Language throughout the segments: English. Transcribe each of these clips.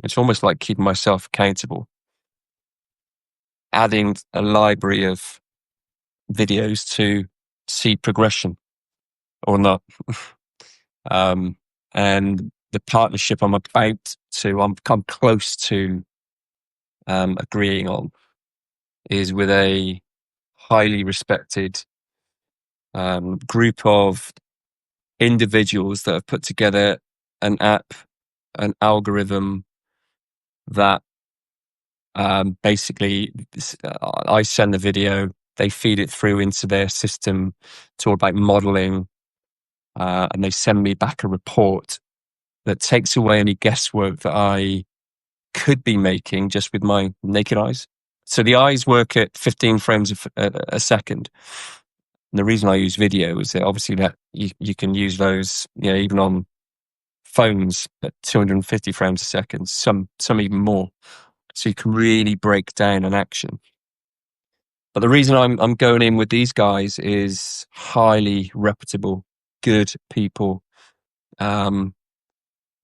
It's almost like keeping myself accountable, adding a library of videos to see progression or not. um, and the partnership I'm close to agreeing on is with a highly respected group of individuals that have put together an app, an algorithm that basically I send the video, they feed it through into their system. It's all about modeling, and they send me back a report that takes away any guesswork that I could be making just with my naked eyes. So the eyes work at 15 frames a second. And the reason I use video is that obviously that you can use those, even on phones at 250 frames a second, some even more. So you can really break down an action. But the reason I'm going in with these guys is highly reputable, good people,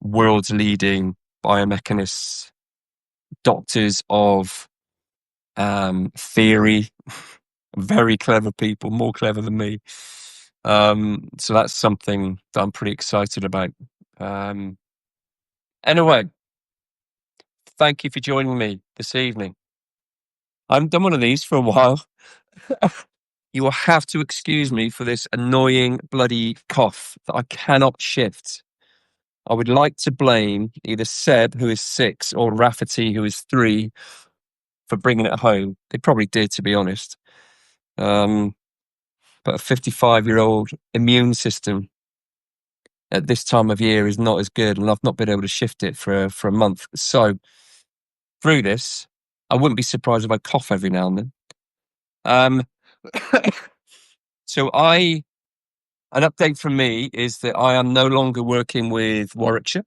world's leading biomechanists, doctors of theory, very clever people, more clever than me. So that's something that I'm pretty excited about. Anyway, thank you for joining me this evening. I haven't done one of these for a while. You will have to excuse me for this annoying bloody cough that I cannot shift. I would like to blame either Seb, who is 6, or Rafferty, who is 3, for bringing it home. They probably did, to be honest. But a 55-year-old immune system at this time of year is not as good, and I've not been able to shift it for a month. So through this, I wouldn't be surprised if I cough every now and then. So an update from me is that I am no longer working with Warwickshire.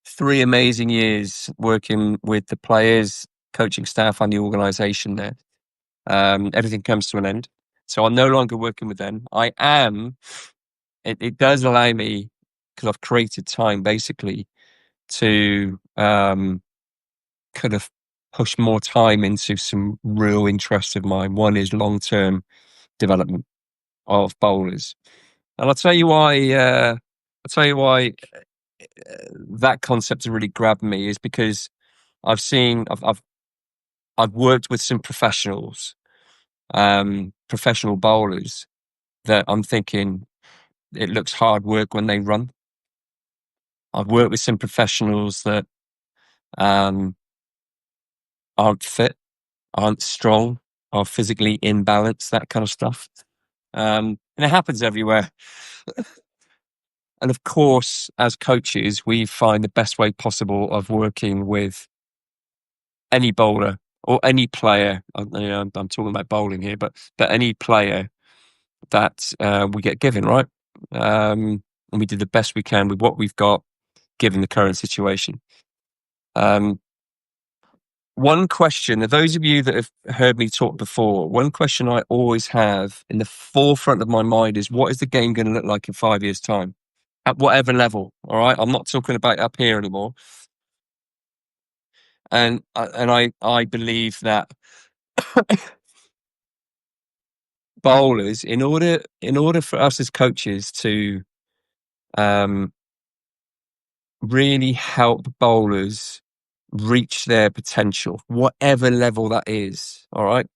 3 amazing years working with the players, coaching staff, and the organisation there. Everything comes to an end. So I'm no longer working with them. I am, it does allow me, because I've created time basically, to kind of push more time into some real interests of mine. One is long-term development of bowlers. And I'll tell you why that concept has really grabbed me is because I've worked with some professionals, professional bowlers that I'm thinking it looks hard work when they run. I've worked with some professionals that aren't fit, aren't strong, are physically imbalanced, that kind of stuff. And it happens everywhere. And of course, as coaches, we find the best way possible of working with any bowler or any player. I'm talking about bowling here, but any player that we get given, right? And we do the best we can with what we've got, given the current situation. One question, those of you that have heard me talk before, one question I always have in the forefront of my mind is, what is the game going to look like in 5 years' time? At whatever level, all right? I'm not talking about up here anymore. And I believe that bowlers, in order for us as coaches to really help bowlers reach their potential, whatever level that is, all right?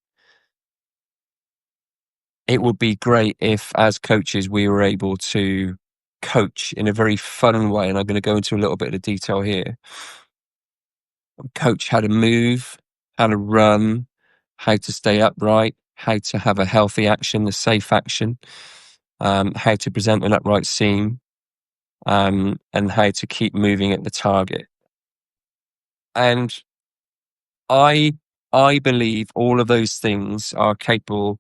It would be great if, as coaches, we were able to coach in a very fun way. And I'm going to go into a little bit of detail here. Coach how to move, how to run, how to stay upright, how to have a healthy action, a safe action, how to present an upright seam, and how to keep moving at the target. And I believe all of those things are capable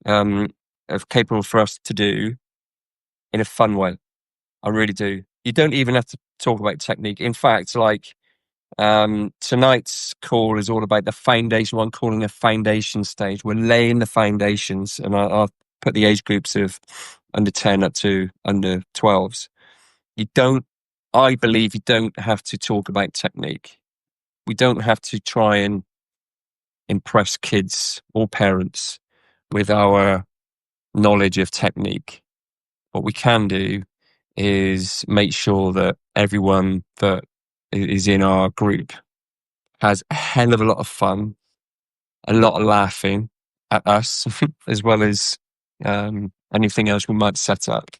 for us to do in a fun way. I really do. You don't even have to talk about technique. In fact, like tonight's call is all about the foundation. What I'm calling a foundation stage. We're laying the foundations, and I'll put the age groups of under 10 up to under 12s. You don't I believe you don't have to talk about technique. We don't have to try and impress kids or parents with our knowledge of technique. What we can do is make sure that everyone that is in our group has a hell of a lot of fun, a lot of laughing at us, as well as anything else we might set up.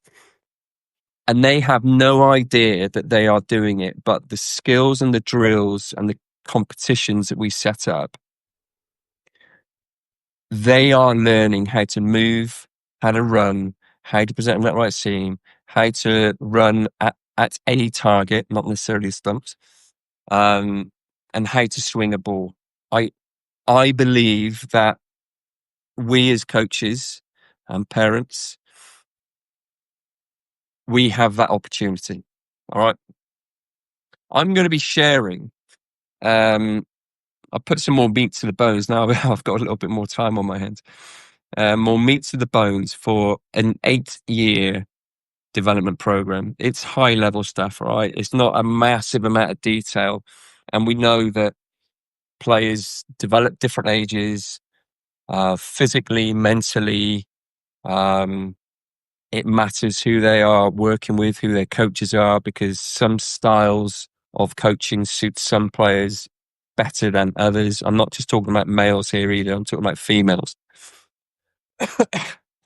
And they have no idea that they are doing it, but the skills and the drills and the competitions that we set up, they are learning how to move, how to run, how to present that right seam, how to run at any target, not necessarily stumps, and how to swing a ball. I believe that we as coaches and parents, we have that opportunity. All right. I'm going to be sharing. I'll put some more meat to the bones now. I've got a little bit more time on my hands. More meat to the bones for an 8-year development program. It's high level stuff, right? It's not a massive amount of detail. And we know that players develop different ages, physically, mentally. It matters who they are working with, who their coaches are, because some styles of coaching suit some players better than others. I'm not just talking about males here either. I'm talking about females,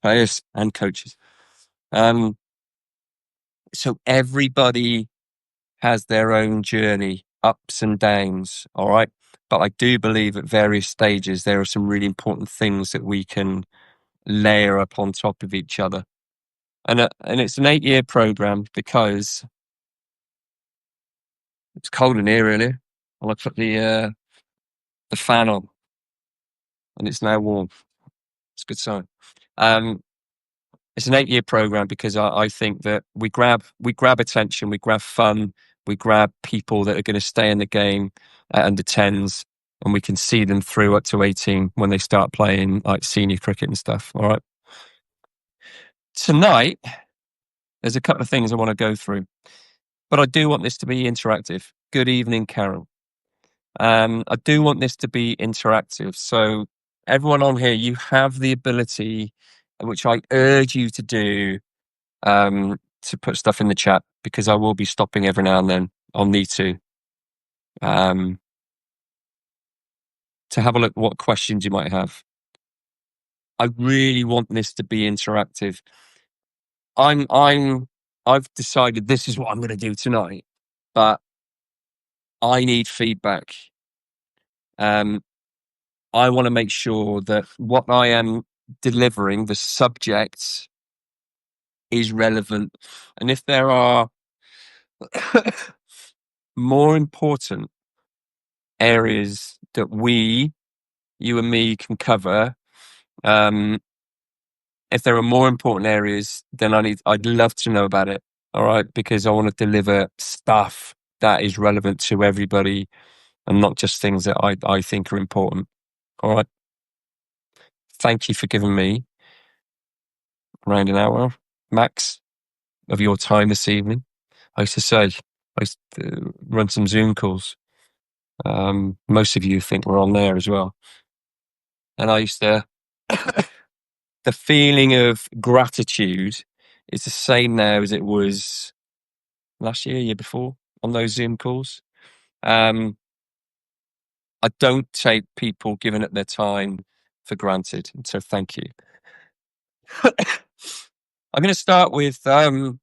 players and coaches. So everybody has their own journey, ups and downs. All right. But I do believe at various stages, there are some really important things that we can layer up on top of each other. And it's an 8-year program because it's cold in here earlier. I put the fan on and it's now warm. It's a good sign. It's an 8-year program because I think that we grab attention, we grab fun, we grab people that are going to stay in the game at under 10s, and we can see them through up to 18 when they start playing like senior cricket and stuff. All right. Tonight, there's a couple of things I want to go through, but I do want this to be interactive. Good evening, Carol. I do want this to be interactive. So everyone on here, you have the ability, which I urge you to do, to put stuff in the chat, because I will be stopping every now and then. I'll need to have a look at what questions you might have. I really want this to be interactive. I've decided this is what I'm going to do tonight, but I need feedback. I want to make sure that what I am delivering, the subject, is relevant. And if there are more important areas that you and me can cover, if there are more important areas, then I'd love to know about it. All right. Because I want to deliver stuff that is relevant to everybody and not just things that I think are important. All right. Thank you for giving me around an hour, max, of your time this evening. I used to run some Zoom calls. Most of you think we're on there as well. And I used to, the feeling of gratitude is the same now as it was last year before on those Zoom calls. I don't take people giving up their time for granted. So thank you. I'm going to start with, I'm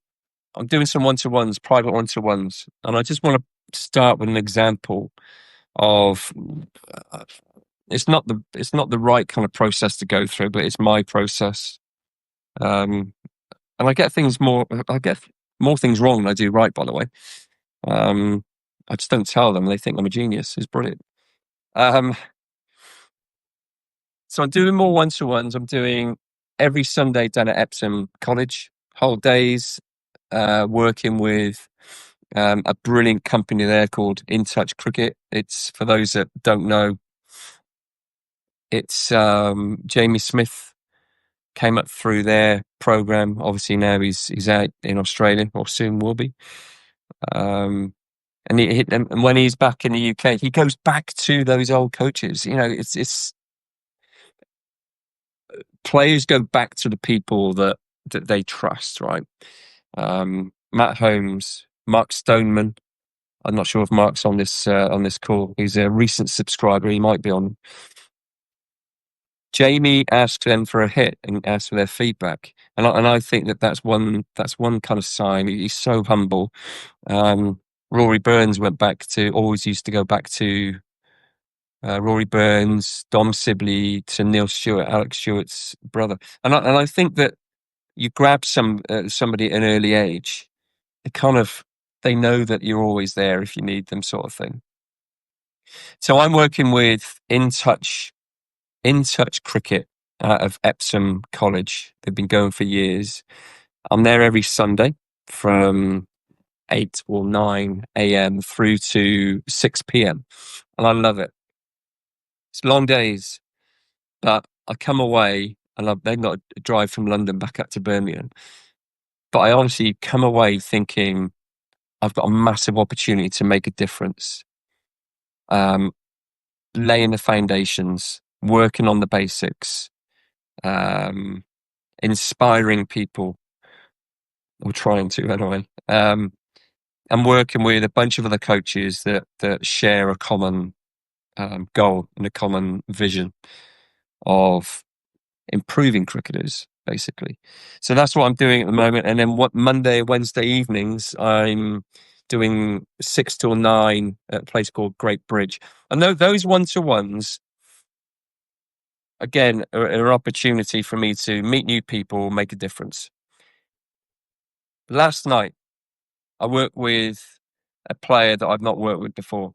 doing some one-to-ones, private one-to-ones. And I just want to start with an example of, it's not the right kind of process to go through, but it's my process. And I get more things wrong than I do right, by the way. I just don't tell them. They think I'm a genius. It's brilliant. So I'm doing more one-to-ones. I'm doing every Sunday down at Epsom College, whole days, working with a brilliant company there called In Touch Cricket. It's, for those that don't know, it's Jamie Smith came up through their program. Obviously now he's out in Australia, or soon will be. Um, and when he's back in the UK, he goes back to those old coaches. You know, it's players go back to the people that they trust, right? Matt Holmes, Mark Stoneman. I'm not sure if Mark's on this call. He's a recent subscriber. He might be on. Jamie asked them for a hit and asked for their feedback, and I think that's one kind of sign. He's so humble. Rory Burns went back to always used to go back to Rory Burns, Dom Sibley, to Neil Stewart, Alex Stewart's brother, and I think that you grab somebody at an early age, they know that you're always there if you need them, sort of thing. So I'm working with In Touch Cricket out of Epsom College. They've been going for years. I'm there every Sunday from 8 or 9 a.m. through to 6 p.m. And I love it. It's long days, but I come away and I've then got to drive from London back up to Birmingham. But I honestly come away thinking I've got a massive opportunity to make a difference. Laying the foundations, working on the basics, inspiring people, or trying to anyway. I'm working with a bunch of other coaches that share a common goal and a common vision of improving cricketers, basically. So that's what I'm doing at the moment. And then Wednesday evenings, I'm doing 6 till 9 at a place called Great Bridge. And those one-to-ones, again, are an opportunity for me to meet new people, make a difference. Last night, I worked with a player that I've not worked with before.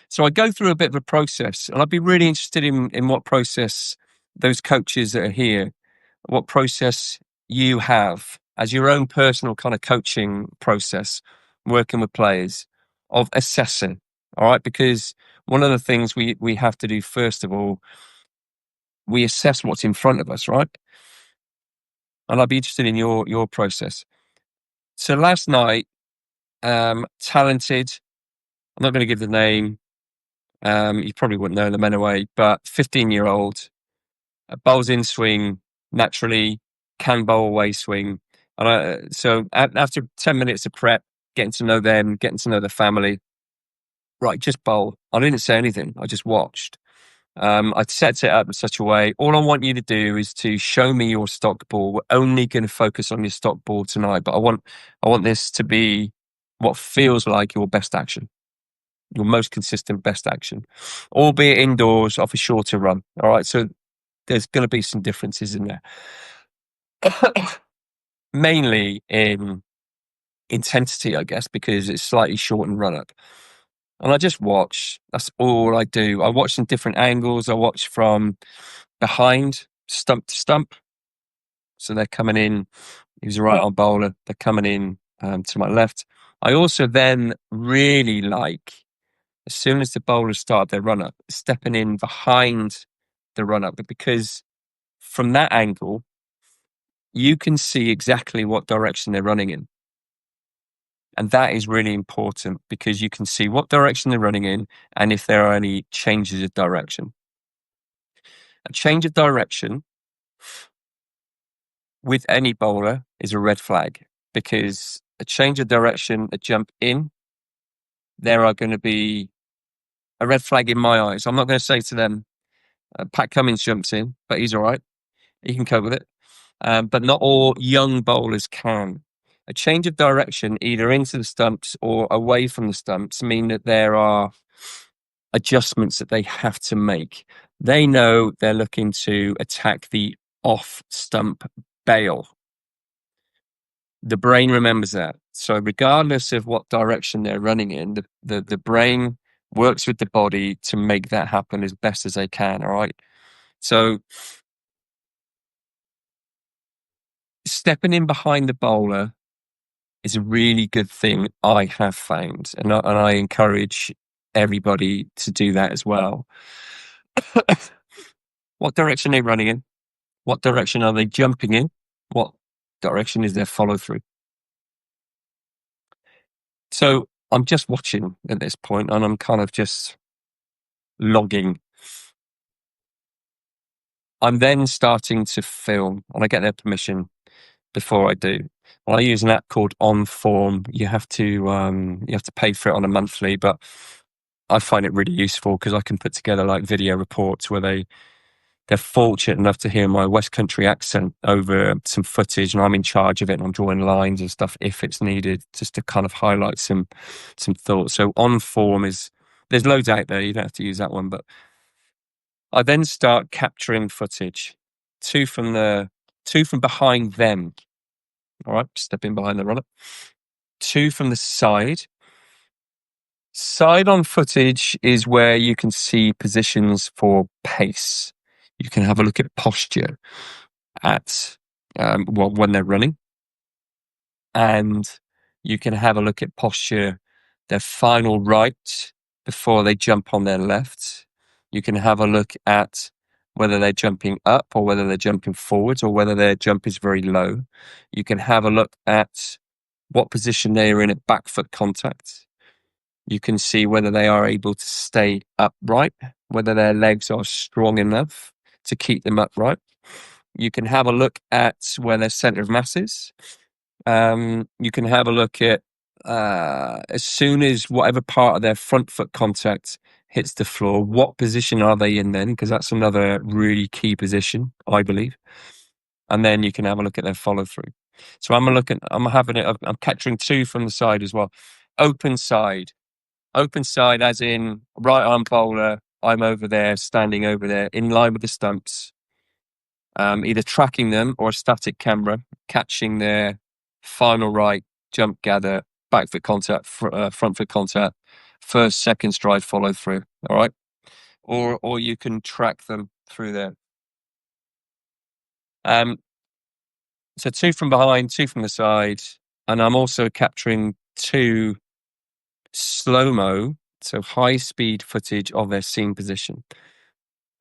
So I go through a bit of a process, and I'd be really interested in what process those coaches that are here, what process you have as your own personal kind of coaching process, working with players, of assessing. All right, because one of the things we have to do first of all, we assess what's in front of us, right? And I'd be interested in your process. So last night, talented. I'm not going to give the name. You probably wouldn't know them anyway, but 15-year-old, bowls in swing naturally, can bowl away swing. And so after 10 minutes of prep, getting to know them, getting to know the family, right, just bowl. I didn't say anything. I just watched. I set it up in such a way. All I want you to do is to show me your stock ball. We're only going to focus on your stock ball tonight, but I want this to be what feels like your best action, your most consistent best action, albeit indoors off a shorter run. All right. So there's going to be some differences in there, mainly in intensity, I guess, because it's slightly shortened run up. And I just watch. That's all I do. I watch from different angles. I watch from behind, stump to stump. So they're coming in. He was a right arm bowler. They're coming in to my left. I also then really like, as soon as the bowlers start their run up, stepping in behind the run up, because from that angle, you can see exactly what direction they're running in. And that is really important because you can see what direction they're running in and if there are any changes of direction. A change of direction with any bowler is a red flag, because a change of direction, a jump in, there are going to be a red flag in my eyes. I'm not going to say to them, Pat Cummins jumps in, but he's all right. He can cope with it. But not all young bowlers can. A change of direction, either into the stumps or away from the stumps, mean that there are adjustments that they have to make. They know they're looking to attack the off stump bail. The brain remembers that. So regardless of what direction they're running in, the brain works with the body to make that happen as best as they can. All right. So stepping in behind the bowler is a really good thing, I have found, and I encourage everybody to do that as well. What direction are they running in? What direction are they jumping in? What direction is their follow through? So I'm just watching at this point, and I'm kind of just logging. I'm then starting to film, and I get their permission before I do. Well, I use an app called OnForm. You have to pay for it on a monthly, but I find it really useful because I can put together like video reports where they're fortunate enough to hear my West Country accent over some footage, and I'm in charge of it, and I'm drawing lines and stuff if it's needed, just to kind of highlight some thoughts. So OnForm there's loads out there. You don't have to use that one, but I then start capturing footage, two from behind them. All right, step in behind the runner. Two from the side. Side on footage is where you can see positions for pace. You can have a look at posture at when they're running, and you can have a look at posture, their final right before they jump on their left. You can have a look at whether they're jumping up or whether they're jumping forwards or whether their jump is very low. You can have a look at what position they are in at back foot contact. You can see whether they are able to stay upright, whether their legs are strong enough to keep them upright. You can have a look at where their center of mass is. You can have a look at as soon as whatever part of their front foot contact hits the floor, what position are they in then? Because that's another really key position, I believe. And then you can have a look at their follow through. So I'm capturing two from the side as well. Open side as in right arm bowler. I'm over there, standing over there in line with the stumps, either tracking them or a static camera, catching their final right, jump gather, back foot contact, front foot contact, first, second stride follow through. All right. Or you can track them through there. So two from behind, two from the side, and I'm also capturing two slow-mo, so high speed footage of their scene position.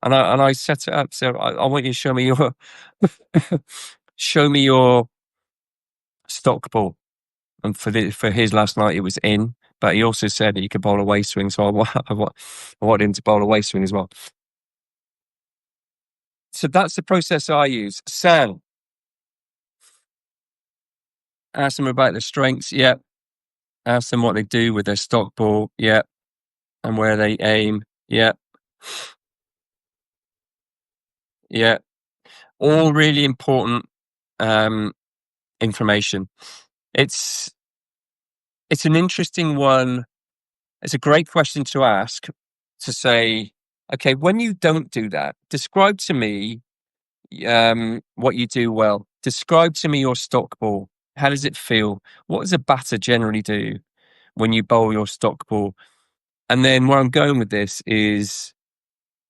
And I set it up. So I want you to show me your stock ball. And for his last night, it was in, but he also said that he could bowl a waist swing. So I want him to bowl a waist swing as well. So that's the process I use. Sam, ask them about their strengths. Yeah. Ask them what they do with their stock ball. Yeah. And where they aim. Yeah. Yeah. All really important information. It's an interesting one. It's a great question to ask, to say, okay, when you don't do that, describe to me what you do well. Describe to me your stock ball. How does it feel? What does a batter generally do when you bowl your stock ball? And then where I'm going with this is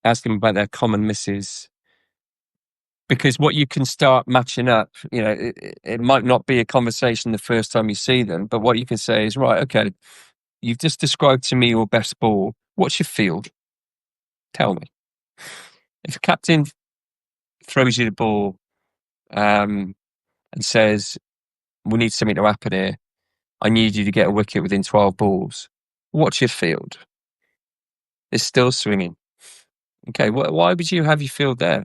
ask them about their common misses. Because what you can start matching up, it might not be a conversation the first time you see them, but what you can say is, right, okay, you've just described to me your best ball. What's your field? Tell me. If a captain throws you the ball and says, we need something to happen here, I need you to get a wicket within 12 balls. What's your field? It's still swinging. Okay, why would you have your field there?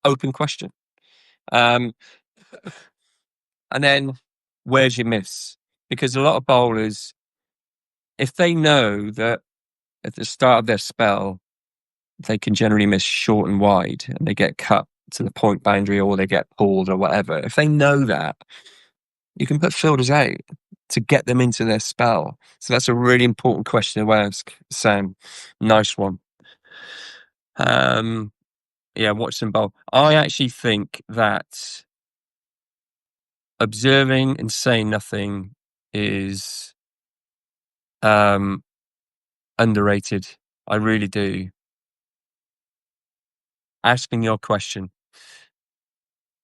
Open question. Um, and then where's your miss? Because a lot of bowlers, if they know that at the start of their spell, they can generally miss short and wide and they get cut to the point boundary or they get pulled or whatever. If they know that, you can put fielders out to get them into their spell. So that's a really important question to ask, Sam. Nice one. Watch them bowl. I actually think that observing and saying nothing is underrated. I really do. Asking your question.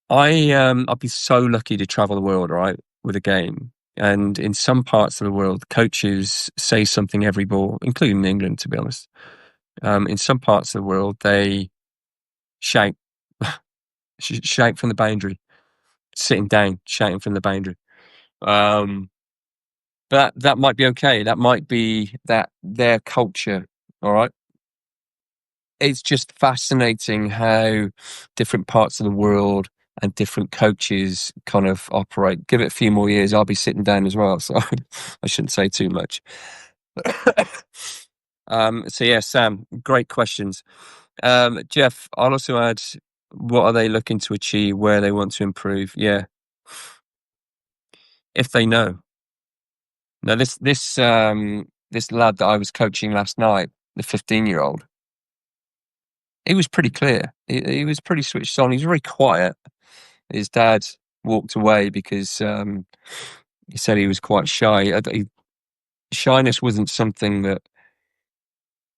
I'd be so lucky to travel the world, right, with a game. And in some parts of the world, coaches say something every ball, including England, to be honest. In some parts of the world, they shout, shout from the boundary, sitting down, shouting from the boundary. that might be okay. That might be that their culture. All right. It's just fascinating how different parts of the world and different coaches kind of operate. Give it a few more years, I'll be sitting down as well. So I shouldn't say too much. So yeah, Sam, great questions. Jeff, I'll also add, what are they looking to achieve? Where they want to improve? Yeah, if they know. Now, this lad that I was coaching last night, the 15-year-old, he was pretty clear. He was pretty switched on. He was very quiet. His dad walked away because he said he was quite shy. Shyness wasn't something that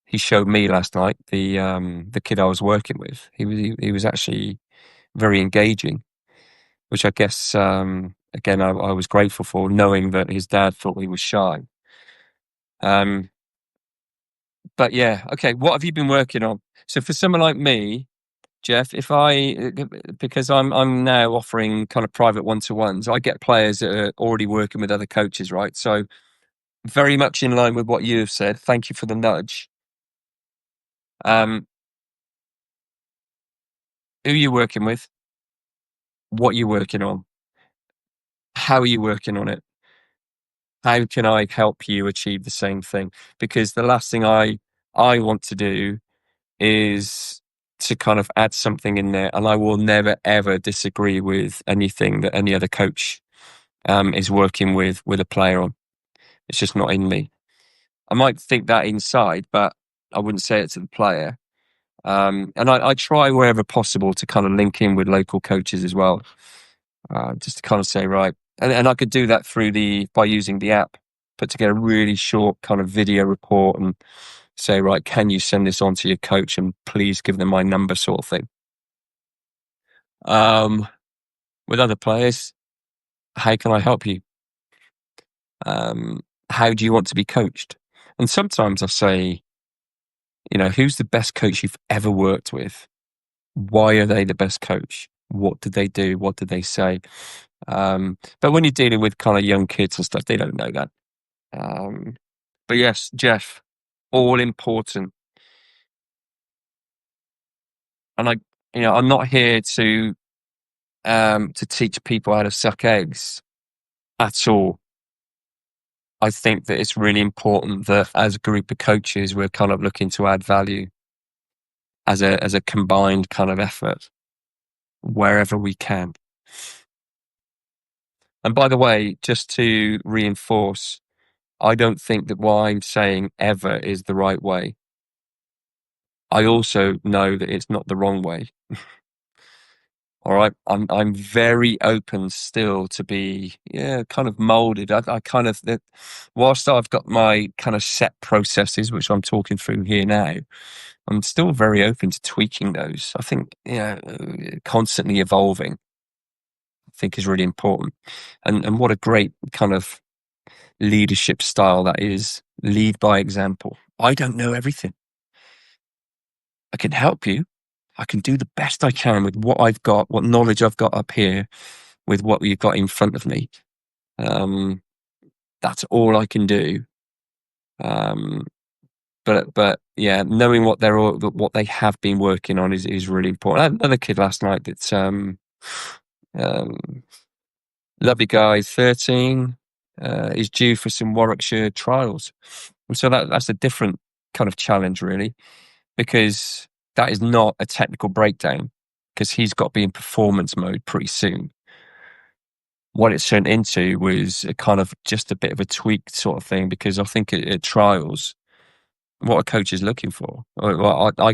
he showed me last night. The kid I was working with, he was actually very engaging, which I guess again I was grateful for, knowing that his dad thought he was shy. Um, but yeah, okay. What have you been working on? So for someone like me, Jeff, if because I'm now offering kind of private one-to-ones, I get players that are already working with other coaches, right? So very much in line with what you have said. Thank you for the nudge. Um, who are you working with? What are you working on? How are you working on it? How can I help you achieve the same thing? Because the last thing I want to do is to kind of add something in there, and I will never ever disagree with anything that any other coach is working with a player on. It's just not in me. I might think that inside, but I wouldn't say it to the player. And I try wherever possible to kind of link in with local coaches as well, just to kind of say, right, and I could do that by using the app, put together a really short kind of video report and say, right, can you send this on to your coach and please give them my number, sort of thing. Um, with other players, how can I help you? How do you want to be coached? And sometimes I say, who's the best coach you've ever worked with? Why are they the best coach? What did they do? What did they say? But when you're dealing with kind of young kids and stuff, they don't know that. But yes, Jeff, all important. And I'm not here to teach people how to suck eggs at all. I think that it's really important that as a group of coaches, we're kind of looking to add value as a combined kind of effort wherever we can. And by the way, just to reinforce, I don't think that what I'm saying ever is the right way. I also know that it's not the wrong way. All right. I'm very open still to be, kind of molded. I kind of, whilst I've got my kind of set processes, which I'm talking through here now, I'm still very open to tweaking those. I think, constantly evolving, I think, is really important. And what a great kind of leadership style that is. Lead by example. I don't know everything. I can help you. I can do the best I can with what I've got, what knowledge I've got up here, with what you've got in front of me. That's all I can do. But yeah, knowing what what they have been working on is really important. I had another kid last night that's um, lovely guy, 13, is due for some Warwickshire trials, and so that's a different kind of challenge, really, because that is not a technical breakdown, because he's got to be in performance mode pretty soon. What it's turned into was a kind of just a bit of a tweaked sort of thing, because I think at trials, what a coach is looking for. Well, I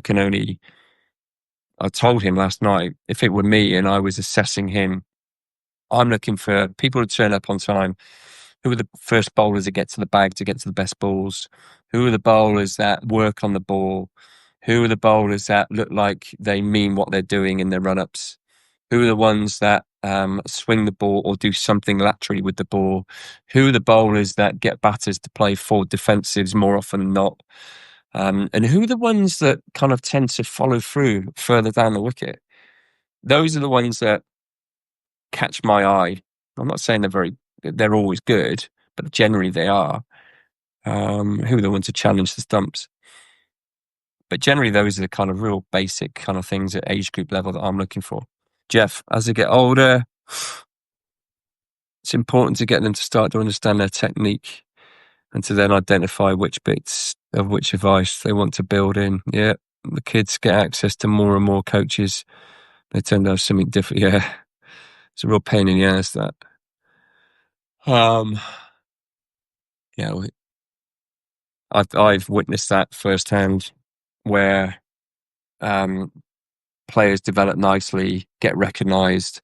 told him last night, if it were me and I was assessing him, I'm looking for people to turn up on time. Who are the first bowlers that get to the bag to get to the best balls? Who are the bowlers that work on the ball? Who are the bowlers that look like they mean what they're doing in their run-ups? Who are the ones that swing the ball or do something laterally with the ball? Who are the bowlers that get batters to play forward defensives more often than not? And who are the ones that kind of tend to follow through further down the wicket? Those are the ones that catch my eye. I'm not saying they're always good, but generally they are. Who are the ones to challenge the stumps? But generally, those are the kind of real basic kind of things at age group level that I'm looking for. Jeff, as they get older, it's important to get them to start to understand their technique and to then identify which bits of which advice they want to build in. Yeah, the kids get access to more and more coaches. They tend to have something different. Yeah, it's a real pain in the ass, that. Yeah, I've witnessed that firsthand, where players develop nicely, get recognised,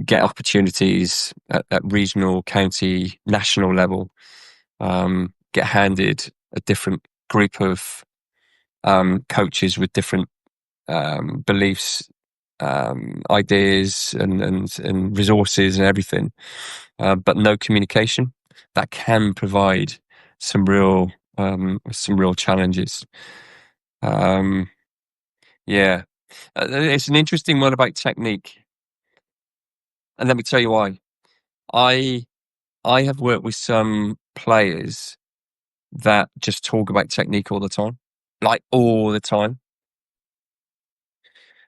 get opportunities at regional, county, national level, get handed a different group of coaches with different beliefs, ideas, and resources and everything, but no communication. That can provide some real challenges. Yeah, it's an interesting one about technique, and let me tell you why. I I have worked with some players that just talk about technique all the time, like all the time,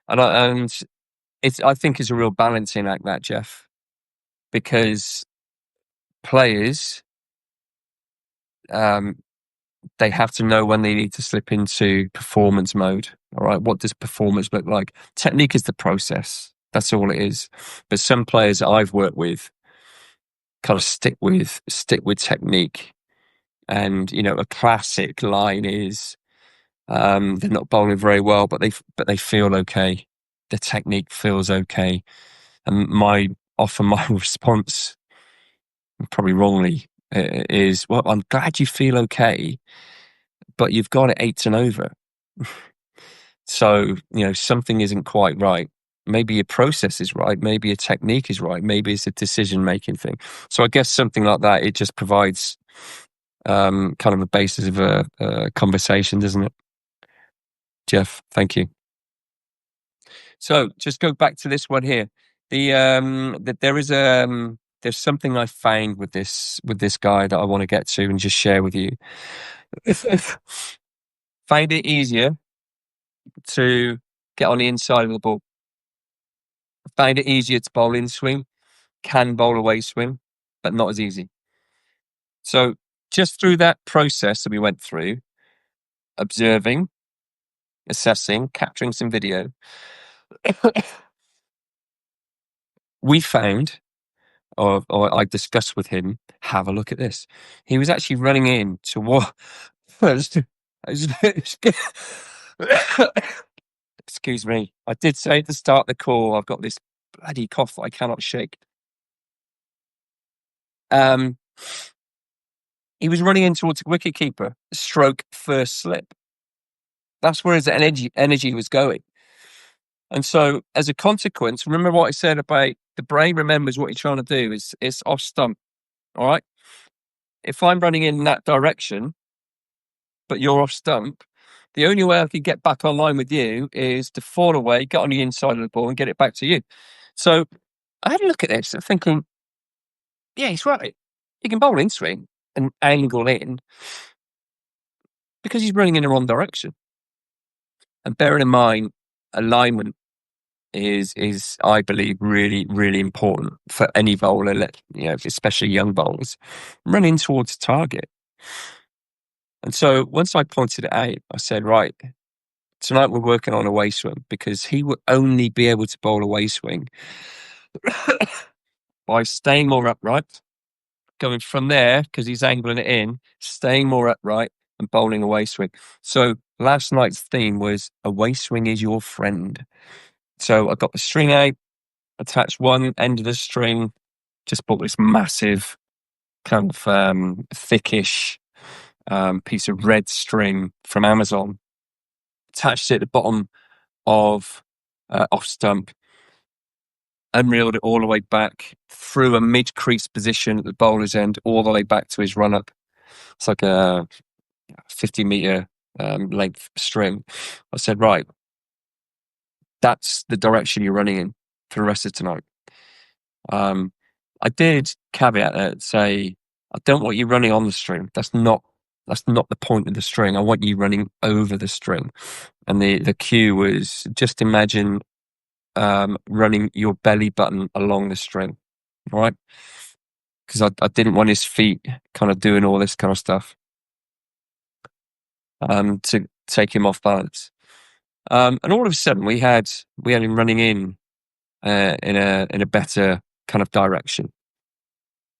and I think it's a real balancing act, that, Jeff, because players, um, they have to know when they need to slip into performance mode. All right, what does performance look like? Technique is the process. That's all it is. But some players that I've worked with kind of stick with technique, and a classic line is, they're not bowling very well, but they feel okay. The technique feels okay. And often my response, probably wrongly, is, well, I'm glad you feel okay, but you've got it 8 and over. So, something isn't quite right. Maybe your process is right. Maybe your technique is right. Maybe it's a decision-making thing. So I guess something like that, it just provides kind of a basis of a conversation, doesn't it? Jeff, thank you. So just go back to this one here. There's something I found with this guy that I want to get to and just share with you. Find it easier to get on the inside of the ball. Find it easier to bowl in swing, can bowl away swing, but not as easy. So just through that process that we went through, observing, assessing, capturing some video, we found, or I discussed with him, have a look at this. He was actually running in to what? Excuse me. I did say at the start of the call, I've got this bloody cough that I cannot shake. He was running in towards the wicket keeper, stroke first slip. That's where his energy was going. And so, as a consequence, remember what I said about the brain remembers what you're trying to do. It's off stump. All right. If I'm running in that direction, but you're off stump, the only way I could get back online with you is to fall away, get on the inside of the ball, and get it back to you. So I had a look at this and thinking, yeah, he's right. He can bowl in swing and angle in because he's running in the wrong direction. And bearing in mind, alignment is I believe really, really important for any bowler, especially young bowlers, running towards target. And so once I pointed it out, I said, right, tonight we're working on away swing, because he would only be able to bowl away swing by staying more upright, going from there, because he's angling it in, staying more upright and bowling away swing. So last night's theme was away swing is your friend. So I got the string out, attached one end of the string, just bought this massive kind of thickish piece of red string from Amazon, attached it at the bottom of off stump, and reeled it all the way back through a mid-crease position at the bowler's end, all the way back to his run-up. It's like a 50-meter length string. I said, right, that's the direction you're running in for the rest of tonight. Um, I did caveat it, say, I don't want you running on the string. That's not the point of the string. I want you running over the string. And the cue was just imagine running your belly button along the string, right? Because I didn't want his feet kind of doing all this kind of stuff to take him off balance. And all of a sudden, we had him running in a better kind of direction.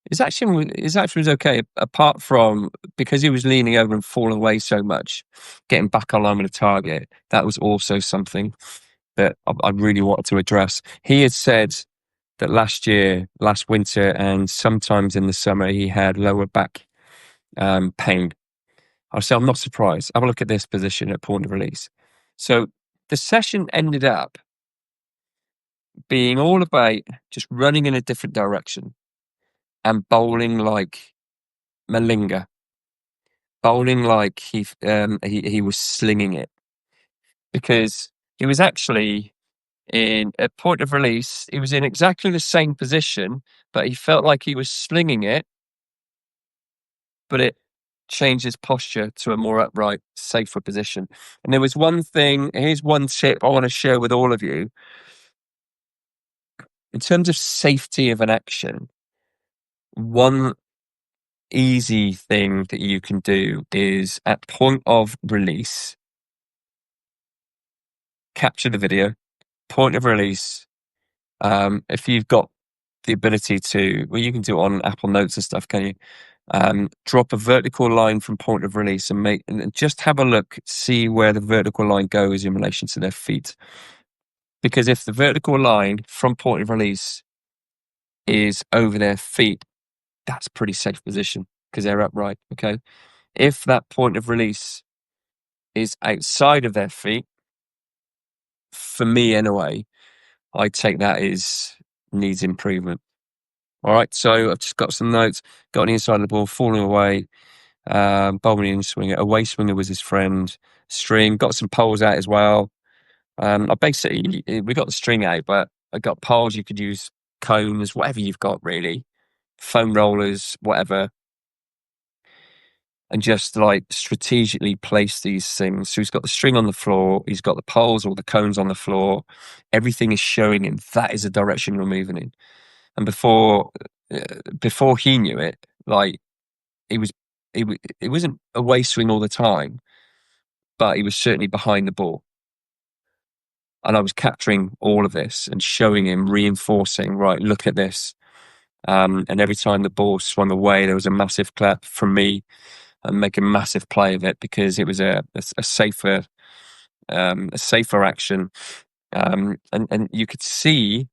His action was okay, apart from because he was leaning over and falling away so much, getting back on line with the target. That was also something that I really wanted to address. He had said that last winter, and sometimes in the summer, he had lower back pain. I said, I'm not surprised. Have a look at this position at point of release. So the session ended up being all about just running in a different direction and bowling like Malinga, bowling like he was slinging it, because he was actually in a point of release. He was in exactly the same position, but he felt like he was slinging it, but it changed his posture to a more upright, safer position. And there was one thing. Here's one tip I want to share with all of you in terms of safety of an action. One easy thing that you can do is at point of release, capture the video, point of release. If you've got the ability to, well, you can do it on Apple Notes and stuff, can you? Drop a vertical line from point of release and just have a look, see where the vertical line goes in relation to their feet. Because if the vertical line from point of release is over their feet, that's a pretty safe position because they're upright. Okay. If that point of release is outside of their feet, for me anyway, I take that as needs improvement. All right. So I've just got some notes, got on the inside of the ball, falling away, bowling in swinger, away swinger was his friend, string, got some poles out as well. I basically, we got the string out, but I got poles. You could use cones, whatever you've got really, foam rollers, whatever, and just like strategically place these things. So he's got the string on the floor, he's got the poles or the cones on the floor. Everything is showing him that is the direction you're moving in. And before he knew it, like he was, it wasn't away swing all the time, but he was certainly behind the ball. And I was capturing all of this and showing him, reinforcing, right, look at this. And every time the ball swung away, there was a massive clap from me and make a massive play of it because it was a safer action. And you could see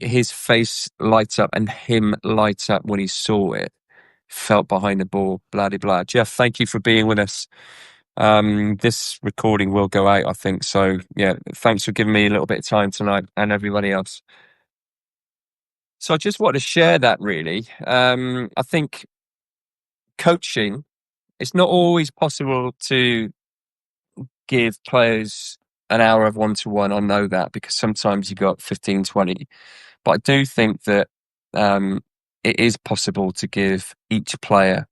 his face light up and him light up when he saw it. Felt behind the ball, blah de blah. Jeff, thank you for being with us. This recording will go out, I think. So yeah, thanks for giving me a little bit of time tonight and everybody else. So I just want to share that really. I think coaching, it's not always possible to give players an hour of one-to-one. I know that because sometimes you got 15, 20. But I do think that it is possible to give each player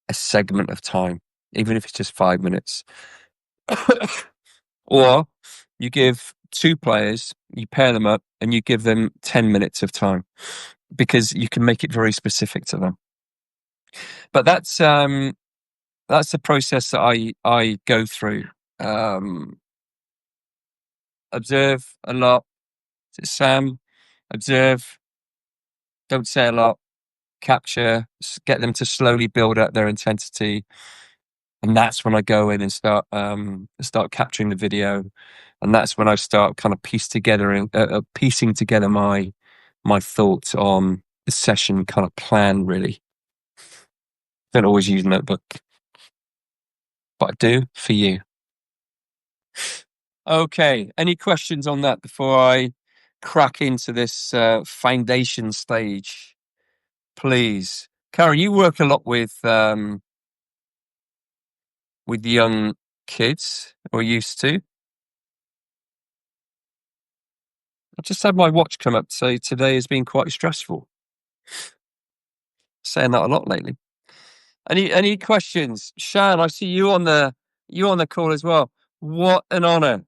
a segment of time, even if it's just 5 minutes. Or you give two players, you pair them up, and you give them 10 minutes of time because you can make it very specific to them. But that's the process that I go through. Observe a lot. Sam, observe, don't say a lot, capture, get them to slowly build up their intensity. And that's when I go in and start capturing the video. And that's when I start kind of piecing together my thoughts on the session kind of plan, really. Don't always use notebook, but I do for you. Okay. Any questions on that before I crack into this foundation stage? Please. Karen, you work a lot with young kids, or used to. I just had my watch come up to say today has been quite stressful. Saying that a lot lately. Any questions? Shan, I see you on the call as well. What an honour.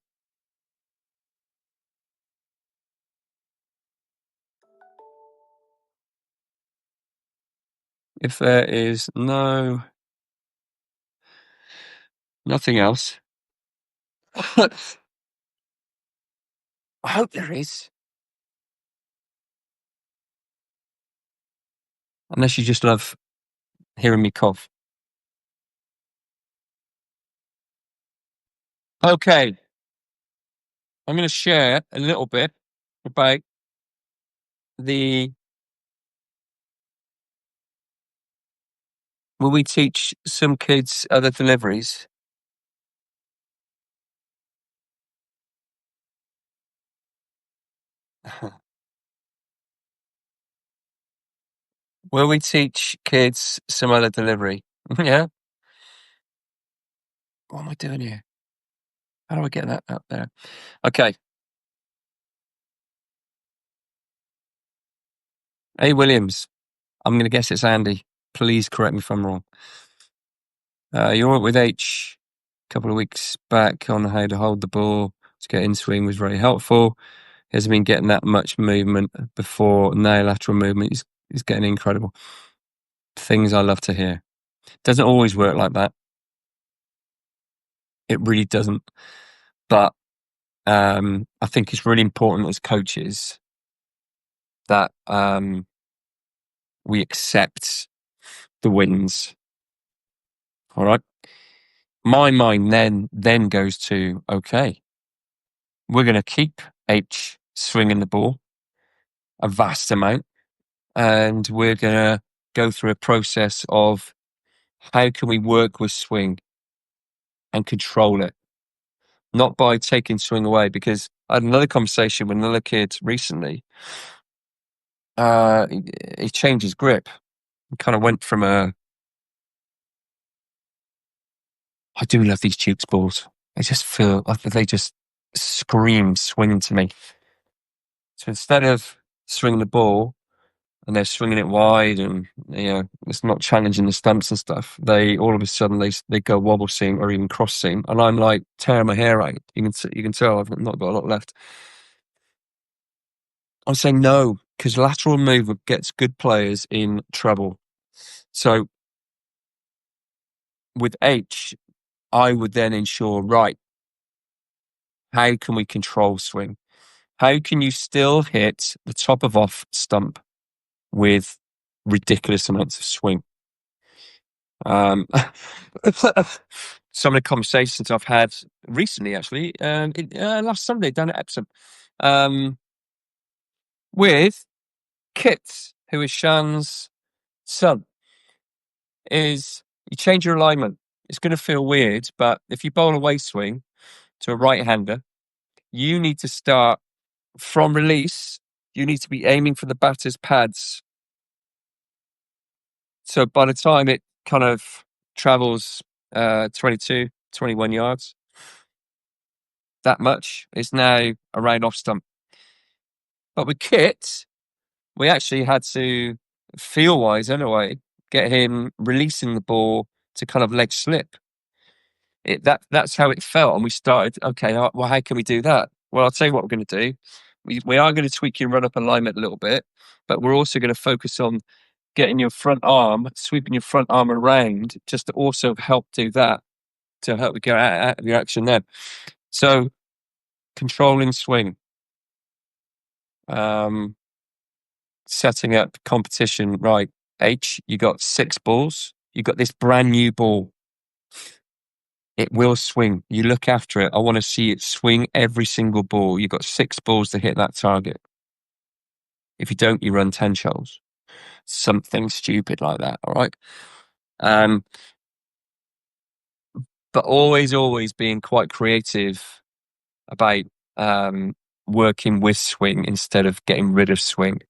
If there is nothing else. I hope there is. Unless you just love hearing me cough. Okay. I'm going to share a little bit about the. Will we teach some kids other deliveries? Will we teach kids some other delivery? Yeah. What am I doing here? How do I get that up there? Okay. Hey, Williams. I'm going to guess it's Andy. Please correct me if I'm wrong. You were with H a couple of weeks back on how to hold the ball to get in swing was very helpful. He hasn't been getting that much movement before. Now lateral movement is getting incredible. Things I love to hear. Doesn't always work like that. It really doesn't. But I think it's really important as coaches that we accept the wins. All right. My mind then goes to, okay, we're going to keep H swinging the ball a vast amount, and we're going to go through a process of how can we work with swing and control it, not by taking swing away. Because I had another conversation with another kid recently. He changed his grip. He kind of went from I do love these Dukes balls. They just feel like they just scream swing to me. So instead of swinging the ball and they're swinging it wide and it's not challenging the stumps and stuff, they all of a sudden they go wobble seam or even cross seam, and I'm like tearing my hair out. You can tell I've not got a lot left. I'm saying no, because lateral movement gets good players in trouble. So with H, I would then ensure, right, how can we control swing? How can you still hit the top of off stump with ridiculous amounts of swing? Some of the conversations I've had recently, actually, last Sunday down at Epsom, with Kit, who is Shan's son, is you change your alignment. It's going to feel weird, but if you bowl a way swing to a right-hander, you need to start from release. You need to be aiming for the batter's pads. So by the time it kind of travels 22, 21 yards, that much is now around off stump. But with Kit, we actually had to, feel wise anyway, get him releasing the ball to kind of leg slip. That's how it felt. And we started, okay, well, how can we do that? Well, I'll tell you what we're going to do. We are going to tweak your run up alignment a little bit, but we're also going to focus on getting your front arm, sweeping your front arm around, just to also help do that, to help you get out of your action then. So controlling swing, setting up competition, right? H, you got 6 balls. You got this brand new ball. It will swing. You look after it. I want to see it swing every single ball. You've got 6 balls to hit that target. If you don't, you run 10 shows. Something stupid like that. All right. But always being quite creative about working with swing instead of getting rid of swing,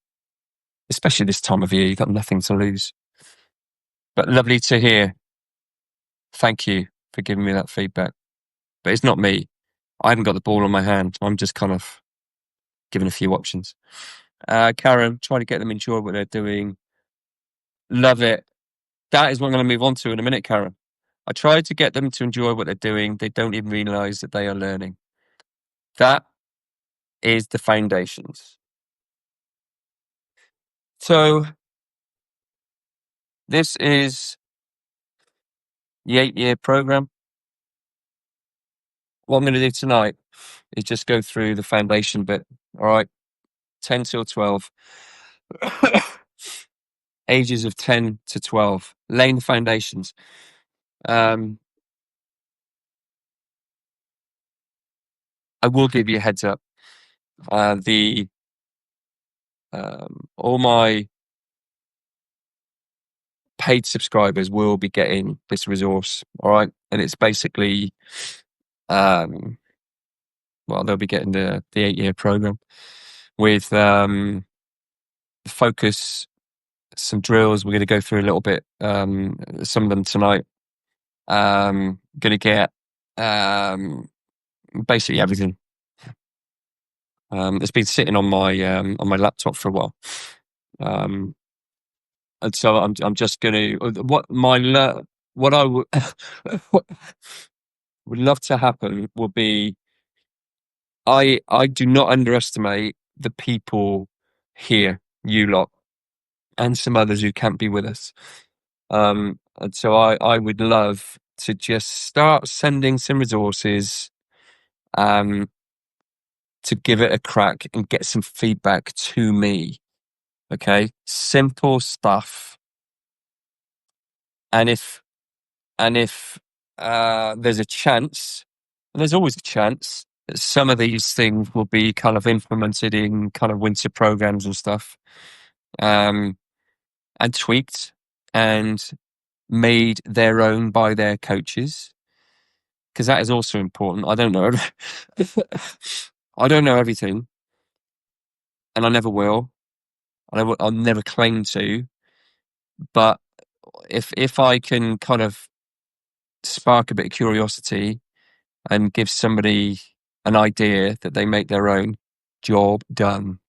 especially this time of year. You've got nothing to lose. But lovely to hear. Thank you for giving me that feedback. But it's not me. I haven't got the ball on my hand. I'm just kind of given a few options. Karen, try to get them enjoy what they're doing. Love it. That is what I'm going to move on to in a minute, Karen. I try to get them to enjoy what they're doing. They don't even realize that they are learning. That is the foundations. So this is the 8-year program. What I'm going to do tonight is just go through the foundation bit. All right. 10 till 12. Ages of 10 to 12. Laying the foundations. I will give you a heads up. All my paid subscribers will be getting this resource. All right. And it's basically, they'll be getting the 8-year program with focus, some drills. We're going to go through a little bit, some of them tonight. Going to get basically everything. It's been sitting on my laptop for a while, and so I'm just going to what I would would love to happen will be I do not underestimate the people here, you lot, and some others who can't be with us. And so I would love to just start sending some resources to give it a crack and get some feedback to me. Okay, simple stuff. And if there's a chance, and there's always a chance that some of these things will be kind of implemented in kind of winter programs and stuff, and tweaked and made their own by their coaches, because that is also important. I don't know. I don't know everything, and I never will. I'll never claim to. But if I can kind of spark a bit of curiosity and give somebody an idea that they make their own, job done.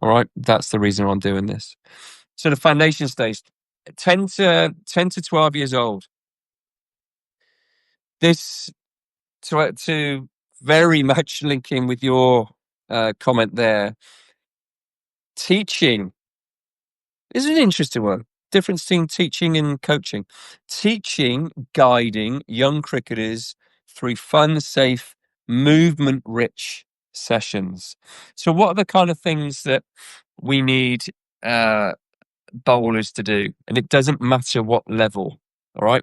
All right, that's the reason I'm doing this. So the foundation stage, 10 to 12 years old. This to very much link in with your comment there. Teaching is an interesting one. Difference between teaching and coaching. Teaching, guiding young cricketers through fun, safe, movement-rich sessions. So what are the kind of things that we need bowlers to do? And it doesn't matter what level, all right?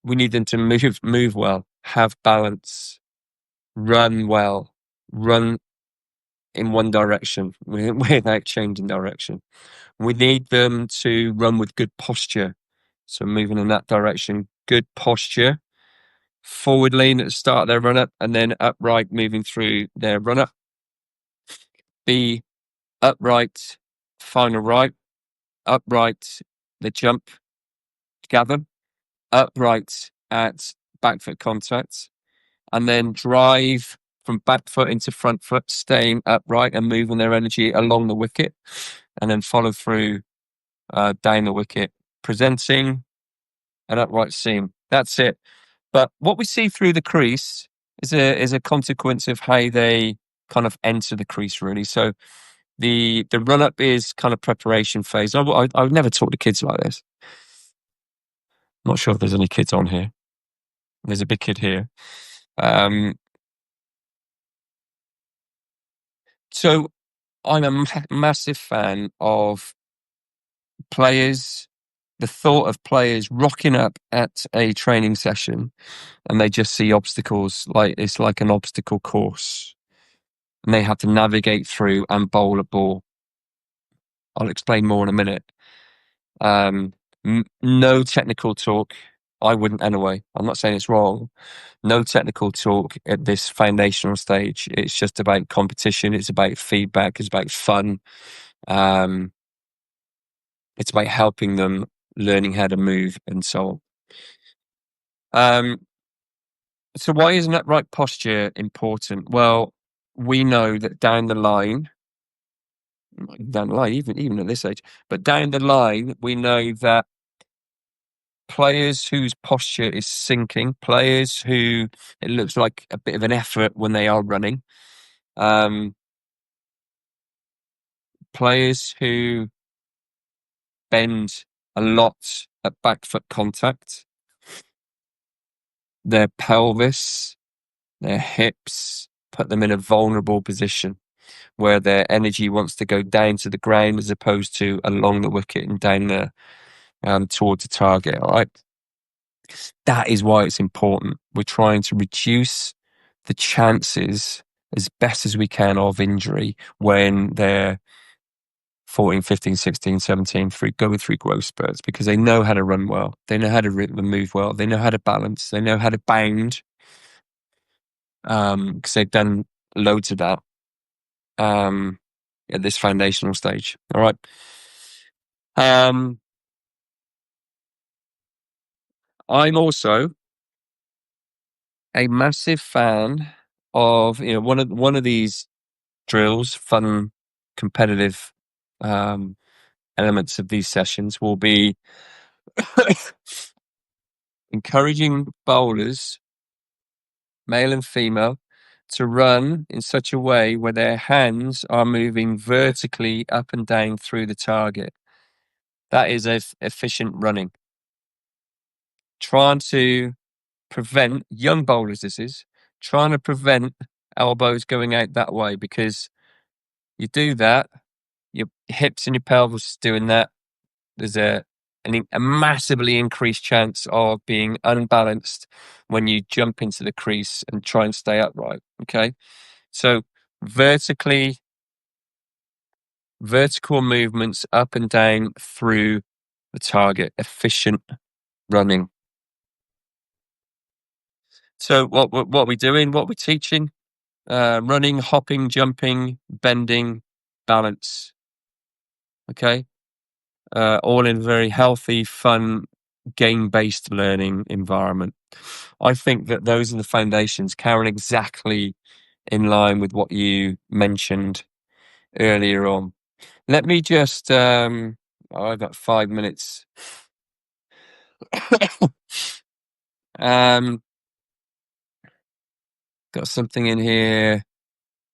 We need them to move well, have balance, run well, run in one direction without changing direction. We need them to run with good posture. So moving in that direction, good posture, forward lean at the start of their run up, and then upright moving through their run up. Be upright, final right, upright, the jump, gather, upright at back foot contact, and then drive from back foot into front foot, staying upright and moving their energy along the wicket, and then follow through down the wicket, presenting an upright seam. That's it. But what we see through the crease is a consequence of how they kind of enter the crease, really. So the run up is kind of preparation phase. I would never talk to kids like this. I'm not sure if there's any kids on here. There's a big kid here. So I'm a massive fan of players. The thought of players rocking up at a training session and they just see obstacles, like it's like an obstacle course, and they have to navigate through and bowl a ball. I'll explain more in a minute. No technical talk. I wouldn't anyway. I'm not saying it's wrong. No technical talk at this foundational stage. It's just about competition. It's about feedback. It's about fun. It's about helping them learning how to move and so on. So why isn't upright posture important? Well, we know that down the line, even at this age, but down the line, we know that players whose posture is sinking, players who it looks like a bit of an effort when they are running, um, players who bend a lot at back foot contact, their pelvis, their hips, put them in a vulnerable position where their energy wants to go down to the ground as opposed to along the wicket and down the towards the target. All right. That is why it's important. We're trying to reduce the chances as best as we can of injury when they're 14, 15, 16, 17, going through growth spurts, because they know how to run well. They know how to move well. They know how to balance. They know how to bound, because they've done loads of that at this foundational stage. All right. I'm also a massive fan of, one of these drills, fun, competitive elements of these sessions will be encouraging bowlers, male and female, to run in such a way where their hands are moving vertically up and down through the target. That is efficient running. Trying to prevent young bowlers, trying to prevent elbows going out that way, because you do that, your hips and your pelvis doing that, there's a massively increased chance of being unbalanced when you jump into the crease and try and stay upright. Okay. So vertical movements up and down through the target, efficient running. So what are we doing? What we're teaching? Running, hopping, jumping, bending, balance. Okay. All in a very healthy, fun, game-based learning environment. I think that those are the foundations, Karen, exactly in line with what you mentioned earlier on. Let me just, I've got 5 minutes. Got something in here.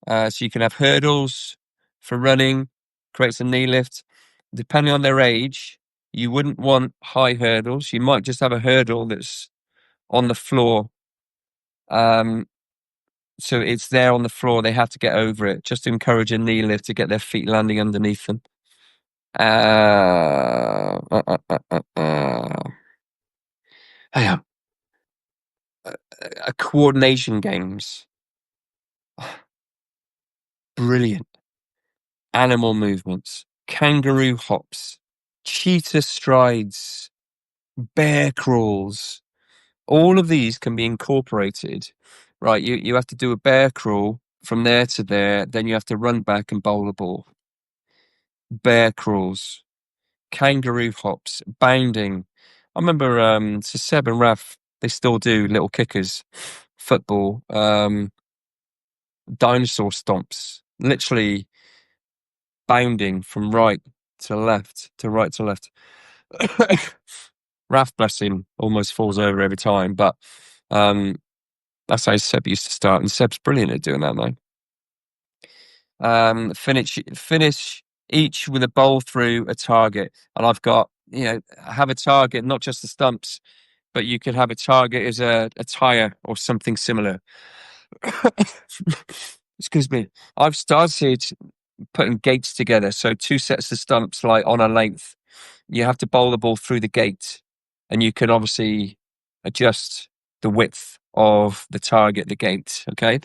So you can have hurdles for running, creates a knee lift. Depending on their age, you wouldn't want high hurdles. You might just have a hurdle that's on the floor. So it's there on the floor. They have to get over it, just to encourage a knee lift to get their feet landing underneath them. Hang on. Coordination games. Brilliant. Animal movements, kangaroo hops, cheetah strides, bear crawls. All of these can be incorporated. Right, you have to do a bear crawl from there to there, then you have to run back and bowl a ball. Bear crawls, kangaroo hops, bounding. I remember so Seb and Raf, they still do little kickers, football, dinosaur stomps, literally bounding from right to left to right to left. Raf, bless him, almost falls over every time, but that's how Seb used to start, and Seb's brilliant at doing that now. Finish each with a bowl through a target, and I've got, have a target, not just the stumps, but you could have a target as a tire or something similar. Excuse me. I've started putting gates together, so 2 sets of stumps, like on a length. You have to bowl the ball through the gate, and you can obviously adjust the width of the target, the gate. Okay,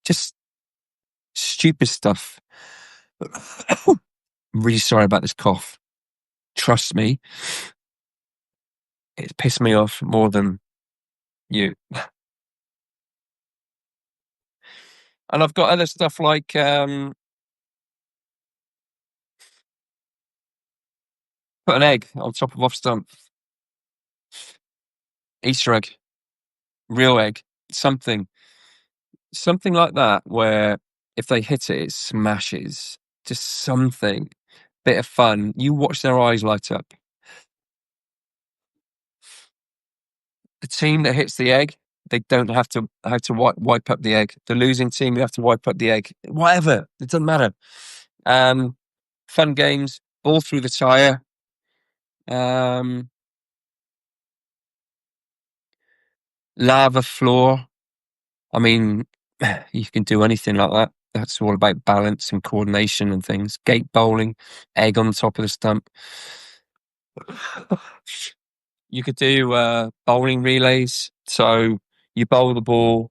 just stupid stuff. Really sorry about this cough. Trust me, it's pissed me off more than you. And I've got other stuff like put an egg on top of off stump, Easter egg, real egg, something. something like that, where if they hit it, it smashes. Just something, bit of fun. You watch their eyes light up. The team that hits the egg, they don't have to wipe up the egg. The losing team, you have to wipe up the egg. Whatever, it doesn't matter. Um, Fun games, ball through the tire. Um, Lava floor. I mean, you can do anything like that. That's all about balance and coordination and things. Gate bowling, egg on top of the stump. You could do bowling relays. So you bowl the ball.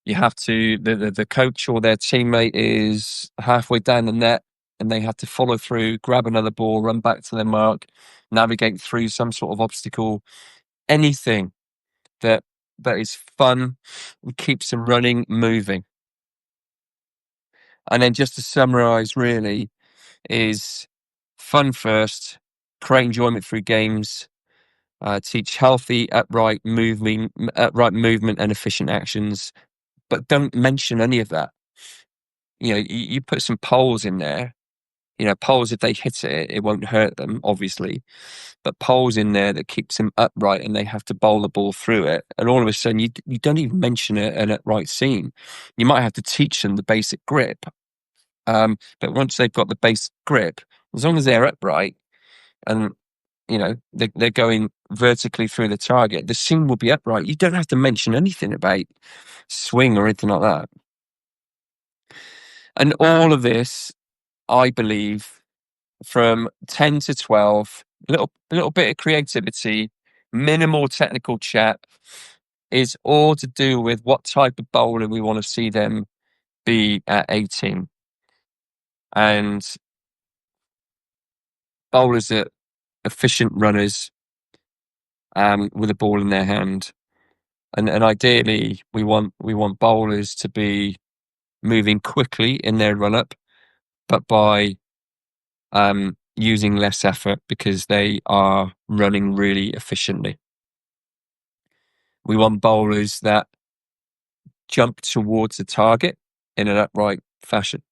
You have to the coach or their teammate is halfway down the net, and they have to follow through, grab another ball, run back to their mark, navigate through some sort of obstacle. Anything that is fun and keeps them running, moving. And then just to summarize, really, is fun first, create enjoyment through games, teach healthy, upright movement and efficient actions, but don't mention any of that. You put some poles in there. Poles, if they hit it, it won't hurt them, obviously, but poles in there that keeps them upright, and they have to bowl the ball through it. And all of a sudden, you don't even mention an upright seam. You might have to teach them the basic grip. But once they've got the basic grip, as long as they're upright and they're going vertically through the target, the seam will be upright. You don't have to mention anything about swing or anything like that. And all of this, I believe, from 10 to 12, a little bit of creativity, minimal technical chat, is all to do with what type of bowler we want to see them be at 18. And bowlers that efficient runners, with a ball in their hand, and ideally we want bowlers to be moving quickly in their run up, but by using less effort because they are running really efficiently. We want bowlers that jump towards the target in an upright fashion.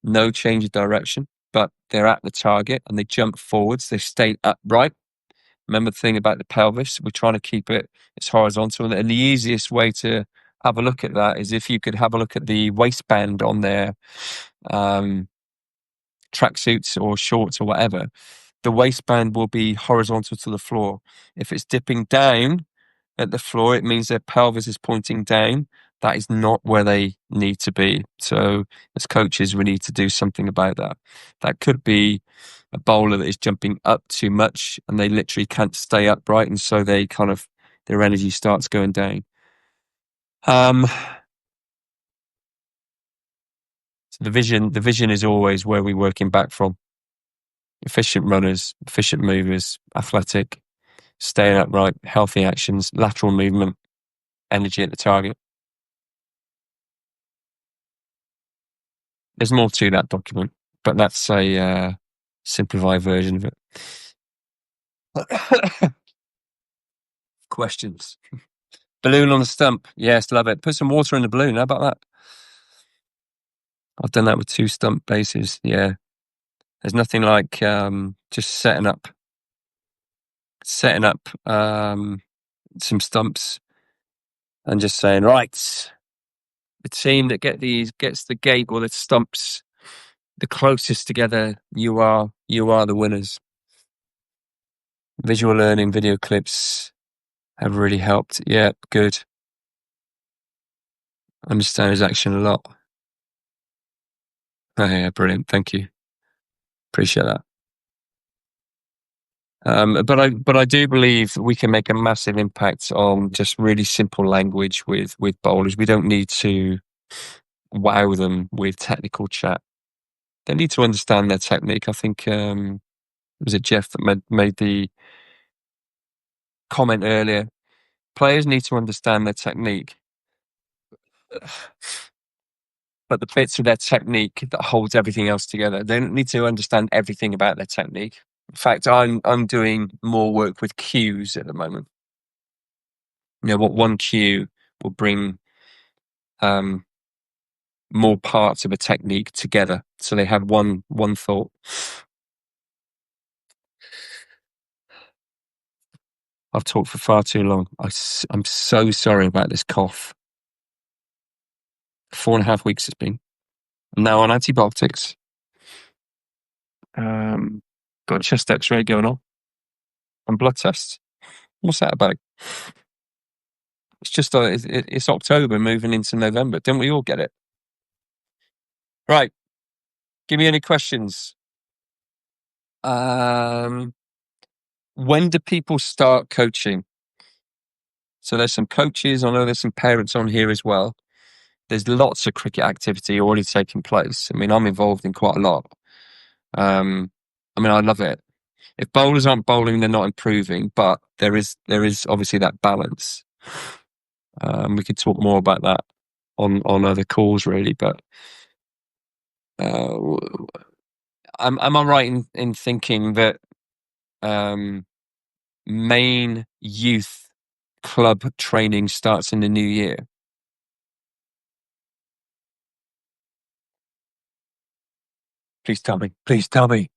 No change of direction, but they're at the target and they jump forwards. They stay upright. Remember the thing about the pelvis? We're trying to keep it as horizontal. And the easiest way to have a look at that is if you could have a look at the waistband on their tracksuits or shorts or whatever. The waistband will be horizontal to the floor. If it's dipping down at the floor, it means their pelvis is pointing down. That is not where they need to be. So as coaches, we need to do something about that. That could be a bowler that is jumping up too much and they literally can't stay upright, and so they their energy starts going down. So the vision is always where we're working back from. Efficient runners, efficient movers, athletic, staying upright, healthy actions, lateral movement, energy at the target. There's more to that document, but that's a simplified version of it. Questions? Balloon on the stump. Yes, love it. Put some water in the balloon. How about that? I've done that with 2 stump bases. Yeah. There's nothing like just setting up some stumps and just saying, right, the team that gets the gate or the stumps the closest together, you are the winners. Visual learning, video clips have really helped. Yeah, good. Understand his action a lot. Oh, yeah, brilliant. Thank you. Appreciate that. But I do believe we can make a massive impact on just really simple language with bowlers. We don't need to wow them with technical chat. They need to understand their technique. I think was it Jeff that made the comment earlier? Players need to understand their technique, but the bits of their technique that holds everything else together. They don't need to understand everything about their technique. In fact, I'm doing more work with cues at the moment. What one cue will bring more parts of a technique together, so they have one thought. I've talked for far too long. I'm so sorry about this cough. 4.5 weeks it's been. I'm now on antibiotics. Got a chest X-ray going on and blood tests. What's that about? It's just it's October moving into November. Didn't we all get it? Right. Give me any questions. When do people start coaching? So there's some coaches. I know there's some parents on here as well. There's lots of cricket activity already taking place. I mean, I'm involved in quite a lot. I mean, I love it. If bowlers aren't bowling, they're not improving. But there is obviously that balance. We could talk more about that on other calls, really. But am I right in thinking that main youth club training starts in the new year? Please tell me. Please tell me.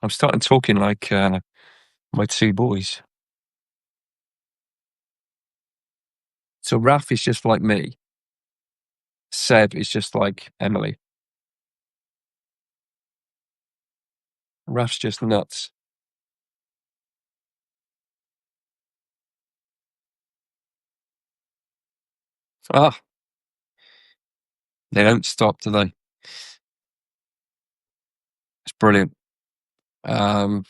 I'm starting talking like my two boys. So Raf is just like me. Seb is just like Emily. Raf's just nuts. Ah, they don't stop, do they? It's brilliant. To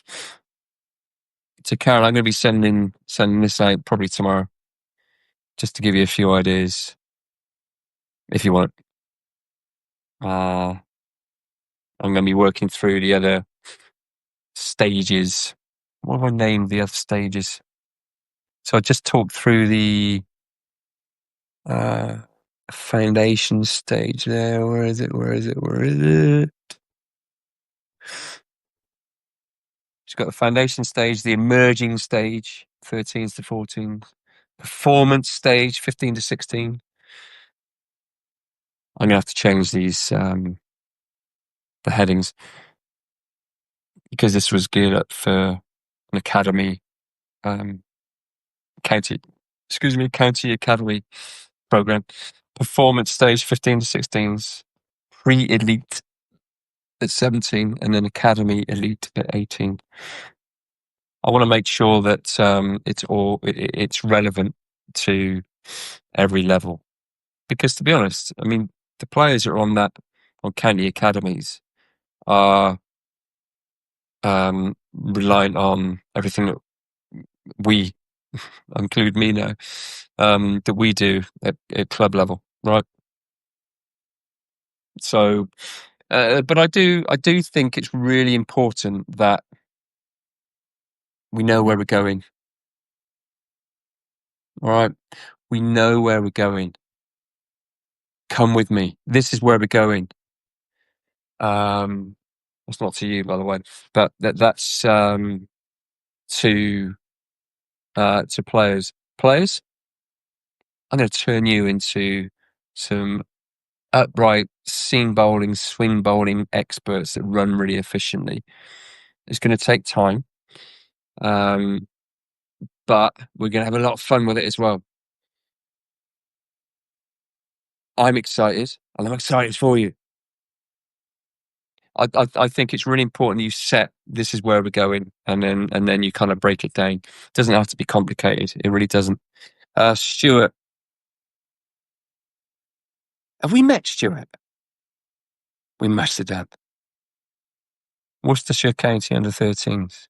Karen, I'm going to be sending this out probably tomorrow, just to give you a few ideas, if you want. I'm going to be working through the other stages. What have I named the other stages? So I just talked through the foundation stage there. Where is it? She's got the foundation stage, the emerging stage, 13s to 14s, performance stage, 15 to 16. I'm going to have to change these, the headings, because this was geared up for an academy, county academy program. Performance stage, 15 to 16s, pre-elite at 17, and then academy elite at 18. I want to make sure that it's relevant to every level, because to be honest, I mean, the players that are on county academies are reliant on everything that we, include me now, that we do at club level, right? So, but I do think it's really important that we know where we're going. All right, we know where we're going. Come with me. This is where we're going. That's not to you, by the way, but that's to players. Players, I'm going to turn you into some upright seam bowling, swing bowling experts that run really efficiently. It's going to take time, but we're going to have a lot of fun with it as well. I'm excited, and I'm excited for you. I think it's really important you set this is where we're going, and then you kind of break it down. It doesn't have to be complicated. It really doesn't. Stuart, have we met Stuart? We must have done. Worcestershire County under 13s.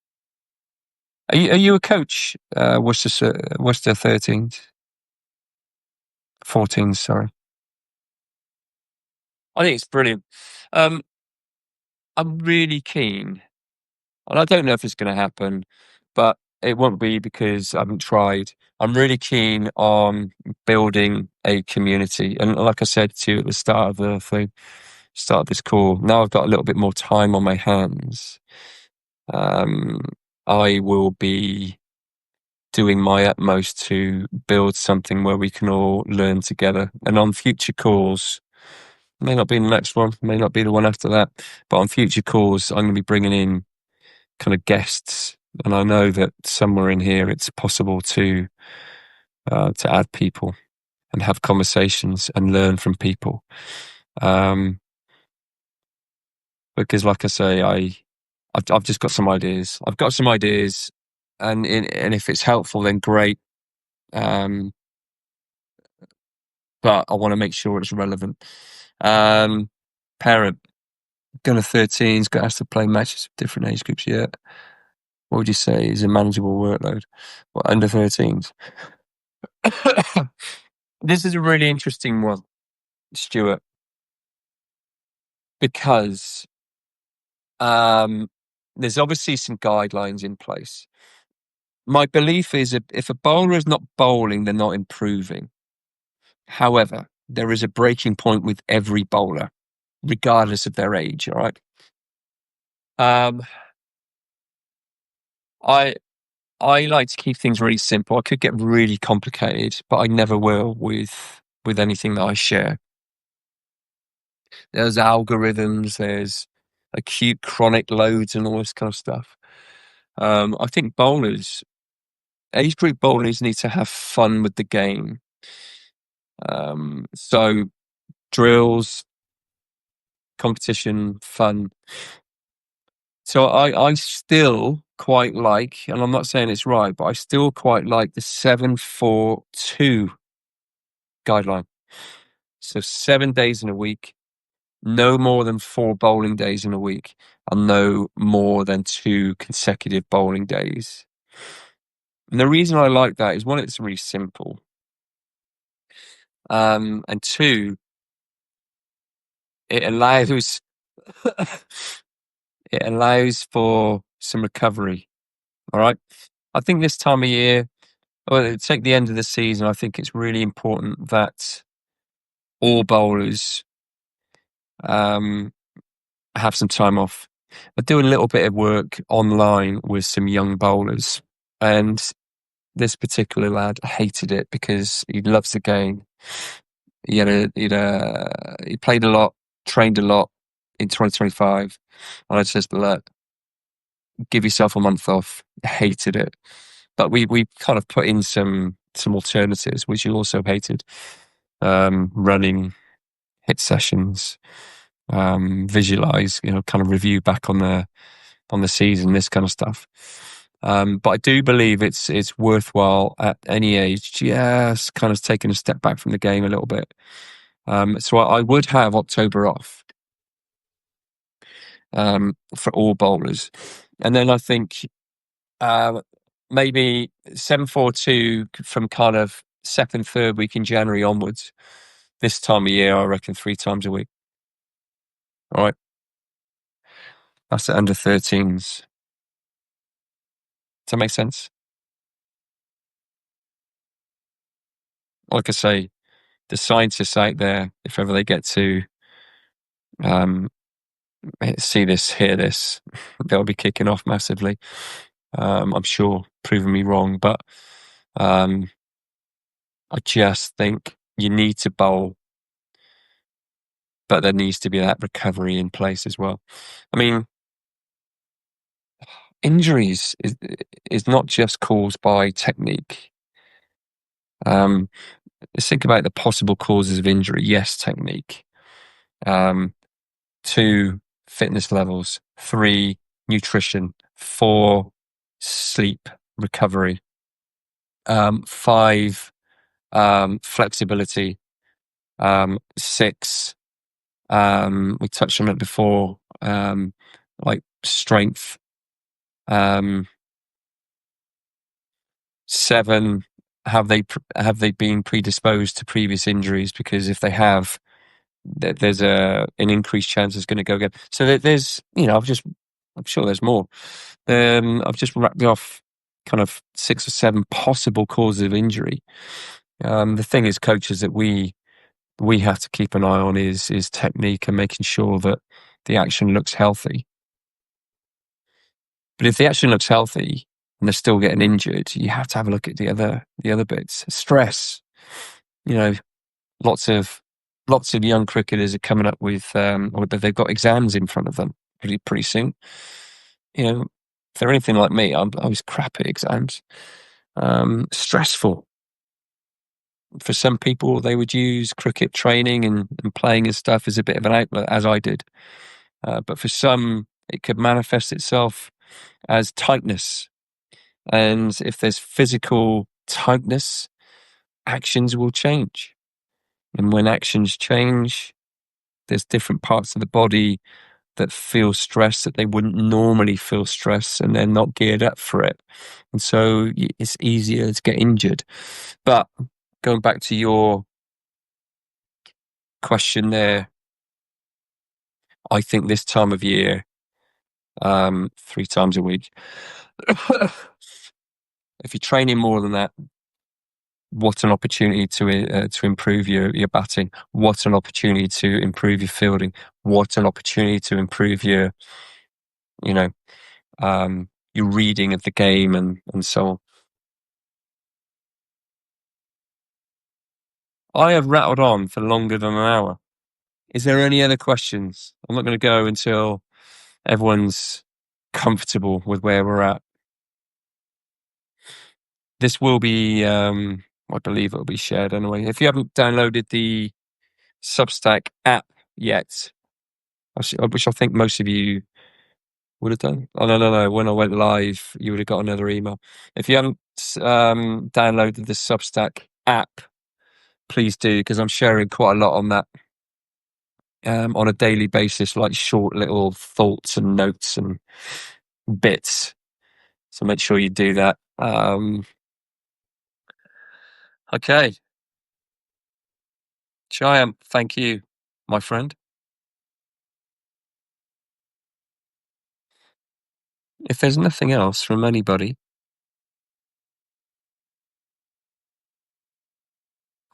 Are you a coach? Worcester 13s, 14s. Sorry. I think it's brilliant. I'm really keen, and I don't know if it's going to happen, but it won't be because I haven't tried. I'm really keen on building a community, and like I said to you at the start of this call, now I've got a little bit more time on my hands. I will be doing my utmost to build something where we can all learn together. And on future calls, may not be the next one, may not be the one after that, but on future calls, I'm going to be bringing in kind of guests. And I know that somewhere in here, it's possible to add people and have conversations and learn from people. Because, like I say, I've just got some ideas. I've got some ideas, and if it's helpful, then great. But I want to make sure it's relevant. Parent, going to 13's, got us to play matches with different age groups yet. What would you say is a manageable workload? What, under 13's? This is a really interesting one, Stuart, because there's obviously some guidelines in place. My belief is if a bowler is not bowling, they're not improving. However, there is a breaking point with every bowler, regardless of their age. All right. I like to keep things really simple. I could get really complicated, but I never will with anything that I share. There's algorithms, there's acute chronic loads and all this kind of stuff. I think bowlers, age group bowlers need to have fun with the game. So drills, competition, fun. So I still quite like, and I'm not saying it's right, but I still quite like the 7-4-2 guideline. So 7 days in a week, no more than 4 bowling days in a week, and no more than 2 consecutive bowling days. And the reason I like that is, one, it's really simple. And two, it allows it allows for some recovery. All right. I think this time of year, well, take the end of the season, I think it's really important that all bowlers have some time off. I do a little bit of work online with some young bowlers, and this particular lad hated it because he loves the game. He played a lot, trained a lot in 2025, and I just, look, give yourself a month off. Hated it, but we kind of put in some alternatives, which he also hated. Running, hit sessions, visualize, kind of review back on the season, this kind of stuff. But I do believe it's worthwhile at any age, just kind of taking a step back from the game a little bit. So I would have October off for all bowlers, and then I think maybe 7-4-2 from kind of second, third week in January onwards. This time of year, I reckon 3 times a week. All right, that's the under 13s. Does that make sense? Like I say, the scientists out there, if ever they get to see this, hear this, they'll be kicking off massively. I'm sure, proving me wrong, but I just think you need to bowl, but there needs to be that recovery in place as well. I mean, injuries is not just caused by technique. Let's think about the possible causes of injury. Yes, technique. 2, fitness levels. 3, nutrition. 4, sleep recovery. 5, flexibility. 6, we touched on it before, like strength. 7, have they been predisposed to previous injuries? Because if they have, there's an increased chance it's going to go again. So there's, I'm sure there's more. I've just wrapped off kind of 6 or 7 possible causes of injury. The thing is, coaches, that we have to keep an eye on is technique and making sure that the action looks healthy. But if the action looks healthy, and they're still getting injured, you have to have a look at the other bits. Stress, you know, lots of young cricketers are coming up with, or they've got exams in front of them pretty soon. You know, if they're anything like me, I was crap at exams. Stressful. For some people, they would use cricket training and playing and stuff as a bit of an outlet, as I did. But for some, it could manifest itself as tightness. And if there's physical tightness, actions will change. And when actions change, there's different parts of the body that feel stress that they wouldn't normally feel stress, and they're not geared up for it. And so it's easier to get injured. But going back to your question there, I think this time of year, 3 times a week, if you're training more than that, what an opportunity to improve your batting. What an opportunity to improve your fielding. What an opportunity to improve your, you know, your reading of the game and so on. I have rattled on for longer than an hour. Is there any other questions? I'm not going to go until everyone's comfortable with where we're at. This will be, I believe it'll be shared anyway. If you haven't downloaded the Substack app yet, which I think most of you would have done. Oh, no. When I went live, you would have got another email. If you haven't downloaded the Substack app, please do, because I'm sharing quite a lot on that on a daily basis, like short little thoughts and notes and bits. So make sure you do that. Okay. Shyam, thank you, my friend. If there's nothing else from anybody,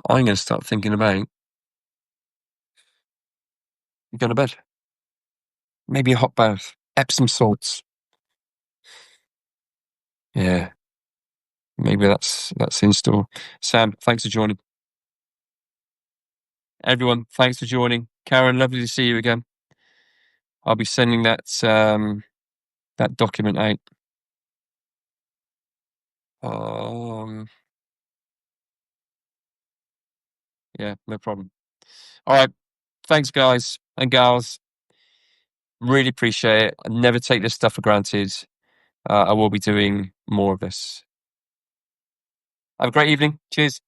I'm going to start thinking about going to bed. Maybe a hot bath, Epsom salts. Yeah, maybe that's in store. Sam, thanks for joining. Everyone, thanks for joining. Karen, lovely to see you again. I'll be sending that that document out. Yeah, no problem. All right. Thanks, guys and gals. Really appreciate it. I never take this stuff for granted. I will be doing more of this. Have a great evening. Cheers.